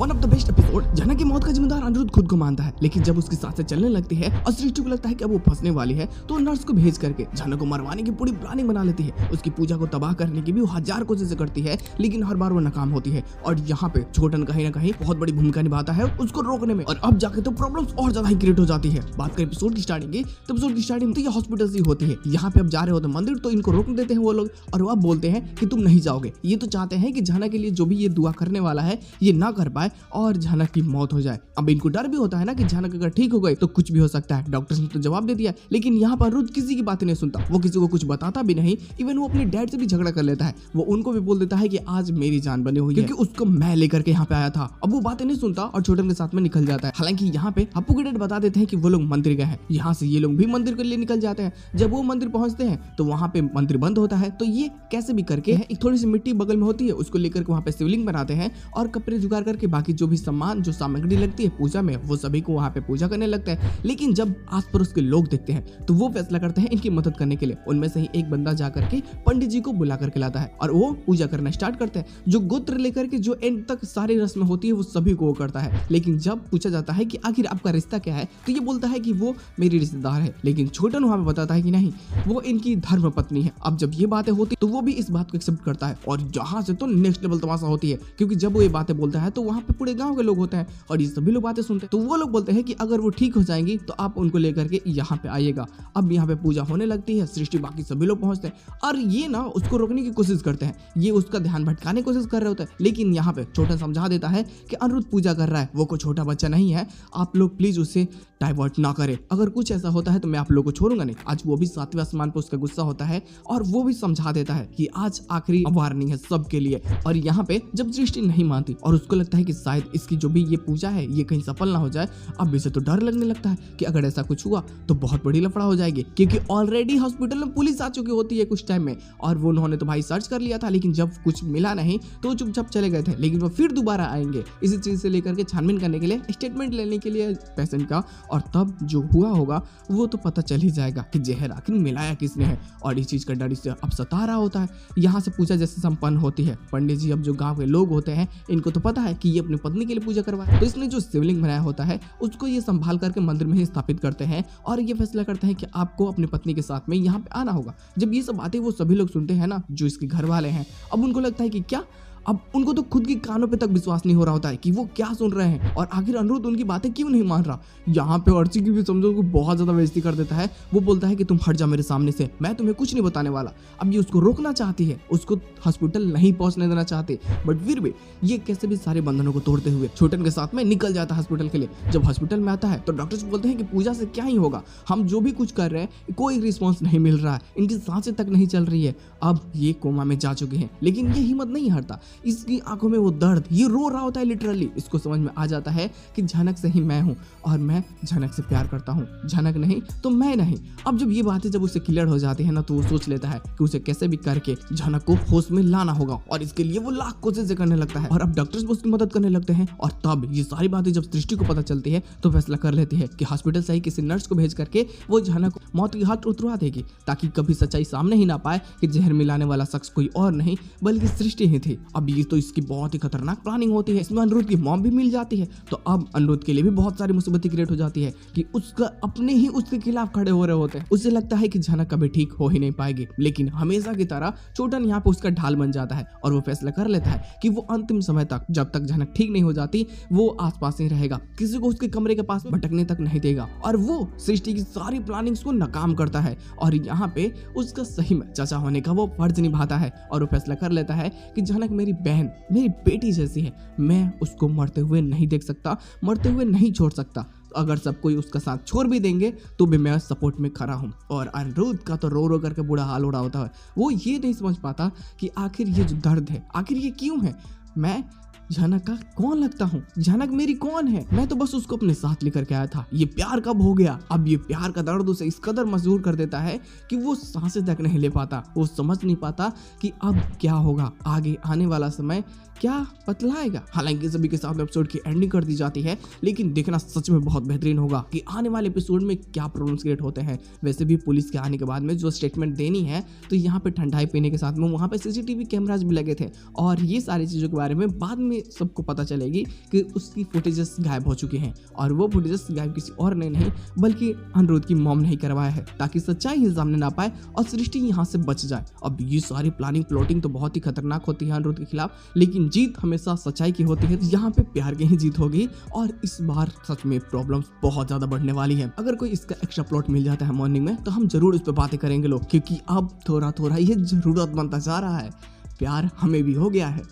One of the best episode. झनक की मौत का जिम्मेदार अनिरुद्ध खुद को मानता है, लेकिन जब उसकी सांसें चलने लगती है और सृष्टि को लगता है कि अब वो फंसने वाली है तो नर्स को भेज करके झनक को मरवाने की पूरी प्लानिंग बना लेती है। उसकी पूजा को तबाह करने की भी वो हजार कोशिशें करती है, लेकिन हर बार वो नाकाम होती है। और यहाँ पे छोटन कहीं ना कहीं बहुत बड़ी भूमिका निभाता है उसको रोकने में, और अब जाके तो प्रॉब्लम्स और ज्यादा ही क्रिएट हो जाती है। बात करें एपिसोड की स्टार्टिंग की, तो एपिसोड की स्टार्टिंग तो ये हॉस्पिटल से होती है। यहाँ पे अब जा रहे होते मंदिर, तो इनको रोक देते हैं वो लोग, और वो अब बोलते हैं कि तुम नहीं जाओगे। ये तो चाहते हैं कि झनक के लिए जो भी ये दुआ करने वाला है ये ना कर पाए और झनक की मौत हो जाए। अब इनको डर भी होता है ना कि झनक अगर ठीक हो गई तो कुछ भी हो सकता है। डॉक्टर ने तो जवाब दे दिया, लेकिन यहाँ पर अनिरुद्ध किसी की बात नहीं सुनता। वो किसी को कुछ बताता भी नहीं, इवन वो अपने डैड से भी झगड़ा कर लेता है। वो उनको भी बोल देता है कि आज मेरी जान बनी हुई है क्योंकि उसको मैं लेकर के यहाँ पे आया था। अब वो बातें नहीं सुनता और छोटन के साथ में निकल जाता है। हालांकि यहाँ पे हप्पू के डैड बता देते हैं कि वो लोग मंदिर गए हैं। यहाँ से ये लोग भी मंदिर के लिए निकल जाते हैं। जब वो मंदिर पहुंचते हैं तो वहाँ पे मंदिर बंद होता है, तो ये कैसे भी करके एक थोड़ी सी मिट्टी बगल में होती है उसको लेकर के वहाँ पे शिवलिंग बनाते हैं और कपड़े जुगाड़ करके बाकी जो भी सामान जो सामग्री लगती है पूजा में वो सभी को वहाँ पे पूजा करने लगता है। लेकिन जब आस पड़ोस के लोग देखते हैं तो वो फैसला करते हैं इनकी मदद करने के लिए। उनमें से ही एक बंदा जाकर के पंडित जी को बुला करके लाता है और वो पूजा करना स्टार्ट करते हैं। जो गोत्र लेकर के जो एंड तक सारी रस्में होती है वो सभी को वो करता है। लेकिन जब पूछा जाता है कि आखिर आपका रिश्ता क्या है तो ये बोलता है कि वो मेरी रिश्तेदार है, लेकिन छोटन वहाँ पे बताता है कि नहीं वो इनकी धर्म पत्नी है। अब जब ये बातें होती तो वो भी इस बात को एक्सेप्ट करता है, और यहाँ से तो नेक्स्ट लेवल तमाशा होती है क्योंकि जब वो ये बातें बोलता है तो वहाँ पे पूरे गाँव के लोग होते हैं और ये सभी लोग बातें सुनते हैं। तो वो लोग बोलते हैं कि अगर वो ठीक हो जाएंगी तो आप उनको लेकर के यहाँ पे आइएगा। अब यहाँ पे पूजा होने लगती है, सृष्टि बाकी सभी लोग पहुंचते हैं और ये ना उसको रोकने की कोशिश करते हैं। ये उसका ध्यान भटकाने की कोशिश कर रहे होते हैं, लेकिन यहाँ पे छोटा समझा देता है कि अनिरुद्ध पूजा कर रहा है, वो कोई छोटा बच्चा नहीं है, आप लोग प्लीज उसे डाइवर्ट ना करें। अगर कुछ ऐसा होता है तो मैं आप लोगों को छोड़ूंगा नहीं। आज वो भी 7वें आसमान पे उसका गुस्सा होता है और वो भी समझा देता है कि आज आखिरी वार्निंग है सबके लिए। और यहाँ पे जब सृष्टि नहीं मानती और उसको लगता है कि शायद इसकी जो भी ये पूजा है ये कहीं सफल ना हो जाए, अब इसे तो डर लगने लगता है कि अगर ऐसा कुछ हुआ तो बहुत बड़ी लफड़ा हो जाएगी, क्योंकि ऑलरेडी हॉस्पिटल में पुलिस आ चुकी होती है कुछ टाइम में। और वो उन्होंने तो भाई सर्च कर लिया था, लेकिन जब कुछ मिला नहीं तो वो चुपचाप चले गए थे, लेकिन वो फिर दोबारा आएंगे इसी चीज से लेकर के छानबीन करने के लिए, स्टेटमेंट लेने के लिए पेशेंट का। और तब जो हुआ होगा वो तो पता चल ही जाएगा कि जहर आखिर मिलाया किसने है, और इस चीज का डर इससे अब सता रहा होता है। यहाँ से पूजा जैसे संपन्न होती है, पंडित जी अब जो गाँव के लोग होते हैं इनको तो पता है कि ये अपनी पत्नी के लिए पूजा करवाए, तो इसने जो शिवलिंग बनाया होता है उसको ये संभाल करके मंदिर में ही स्थापित करते हैं और ये फैसला करते हैं कि आपको अपनी पत्नी के साथ में यहाँ पे आना होगा। जब ये सब बातें वो सभी लोग सुनते हैं ना जो इसके घर वाले हैं, अब उनको लगता है कि क्या, अब उनको तो खुद की कानों पे तक विश्वास नहीं हो रहा होता है कि वो क्या सुन रहे हैं और आखिर अनिरुद्ध उनकी बातें क्यों नहीं मान रहा। यहाँ पे अर्ची की भी समझो को बहुत ज्यादा बेइज्जती कर देता है। वो बोलता है कि तुम हट जा मेरे सामने से, मैं तुम्हें कुछ नहीं बताने वाला। अब ये उसको रोकना चाहती है, उसको हॉस्पिटल नहीं पहुंचने देना चाहते, बट फिर भी ये कैसे भी सारे बंधनों को तोड़ते हुए छोटन के साथ में निकल जाता है हॉस्पिटल के लिए। जब हॉस्पिटल में आता है तो डॉक्टर्स बोलते हैं कि पूजा से क्या ही होगा, हम जो भी कुछ कर रहे हैं कोई रिस्पॉन्स नहीं मिल रहा है, इनकी सांसें तक नहीं चल रही है, अब ये कोमा में जा चुके हैं। लेकिन ये हिम्मत नहीं हारता, इसकी आंखों में वो दर्द, ये रो रहा होता है लिटरली। इसको समझ में आ जाता है कि झनक से ही मैं हूँ और मैं झनक से प्यार करता हूँ, झनक नहीं तो मैं नहीं। अब जब ये बातें जब उसे क्लियर हो जाती है ना तो वो सोच लेता है कि उसे कैसे भी करके झनक को होश में लाना होगा, और इसके लिए वो लाख कोशिशें करने लगता है। और अब डॉक्टर्स उसकी मदद करने लगते हैं। और तब ये सारी बातें जब सृष्टि को पता चलती है तो फैसला कर लेती है कि हॉस्पिटल से ही किसी नर्स को भेज करके वो झनक को मौत की घाट उतरवा देगी, ताकि कभी सच्चाई सामने ही ना पाए कि जहर मिलाने वाला शख्स कोई और नहीं बल्कि सृष्टि ही थी। अब ये तो इसकी बहुत ही खतरनाक प्लानिंग होती है। इसमें अनिरुद्ध की मॉम भी मिल जाती है, तो अब अनिरुद्ध के लिए भी बहुत सारी मुसीबतें क्रिएट हो जाती है कि उसका अपने ही उसके खिलाफ खड़े हो रहे होते हैं। उसे लगता है कि झनक कभी ठीक हो ही नहीं पाएगी, लेकिन हमेशा की तरह छोटन यहाँ पे उसका ढाल बन जाता है और वो फैसला कर लेता है कि वो अंतिम समय तक, जब तक झनक ठीक नहीं हो जाती, वो आसपास ही रहेगा, किसी को उसके कमरे के पास भटकने तक नहीं देगा। और वो सृष्टि की सारी प्लानिंग्स को नाकाम करता है और यहाँ पे उसका सही में चाचा होने का वो फर्ज निभाता है। और वो फैसला कर लेता है कि झनक मेरी बहन, मेरी बेटी जैसी है, मैं उसको मरते हुए नहीं देख सकता, मरते हुए नहीं छोड़ सकता। अगर सब कोई उसका साथ छोड़ भी देंगे तो भी मैं सपोर्ट में खड़ा हूँ। और अनिरुद्ध का तो रो रो करके बुरा हाल हो रहा होता है। वो ये नहीं समझ पाता कि आखिर ये जो दर्द है आखिर ये क्यों है। मैं झनक का कौन लगता हूँ, झनक मेरी कौन है, मैं तो बस उसको अपने साथ लेकर के आया था, ये प्यार कब हो गया। अब ये प्यार का दर्द उसे इस कदर मजबूर कर देता है कि वो सांसें तक नहीं ले पाता, वो समझ नहीं पाता कि अब क्या होगा, आगे आने वाला समय क्या बतलाएगा। हालांकि सभी के साथ एपिसोड की एंडिंग कर दी जाती है, लेकिन देखना सच में बहुत बेहतरीन होगा कि आने वाले एपिसोड में क्या प्रॉब्लम्स क्रिएट होते हैं। वैसे भी पुलिस के आने के बाद में जो स्टेटमेंट देनी है, तो यहाँ पे ठंडाई पीने के साथ में वहाँ पे सीसीटीवी कैमराज भी लगे थे और ये सारी चीज़ों के बारे में बाद में ये सबको पता चलेगी कि उसकी फुटेजेस गायब हो चुकी हैं और वो फुटेजेस गायब किसी और ने नहीं बल्कि अनिरुद्ध की मॉम ने ही करवाया है, ताकि सच्चाई ही सामने ना पाए और सृष्टि यहाँ से बच जाए। अब ये सारी प्लानिंग प्लॉटिंग तो बहुत ही खतरनाक होती है अनिरुद्ध के खिलाफ, लेकिन जीत हमेशा सच्चाई की होती है। यहाँ पे प्यार की ही जीत होगी और इस बार सच में प्रॉब्लम्स बहुत ज्यादा बढ़ने वाली है। अगर कोई इसका एक्स्ट्रा प्लॉट मिल जाता है मॉर्निंग में तो हम जरूर इस पे बातें करेंगे लोग, क्योंकि अब थोड़ा थोड़ा ये जरूरत बनता जा रहा है। प्यार हमें भी हो गया है।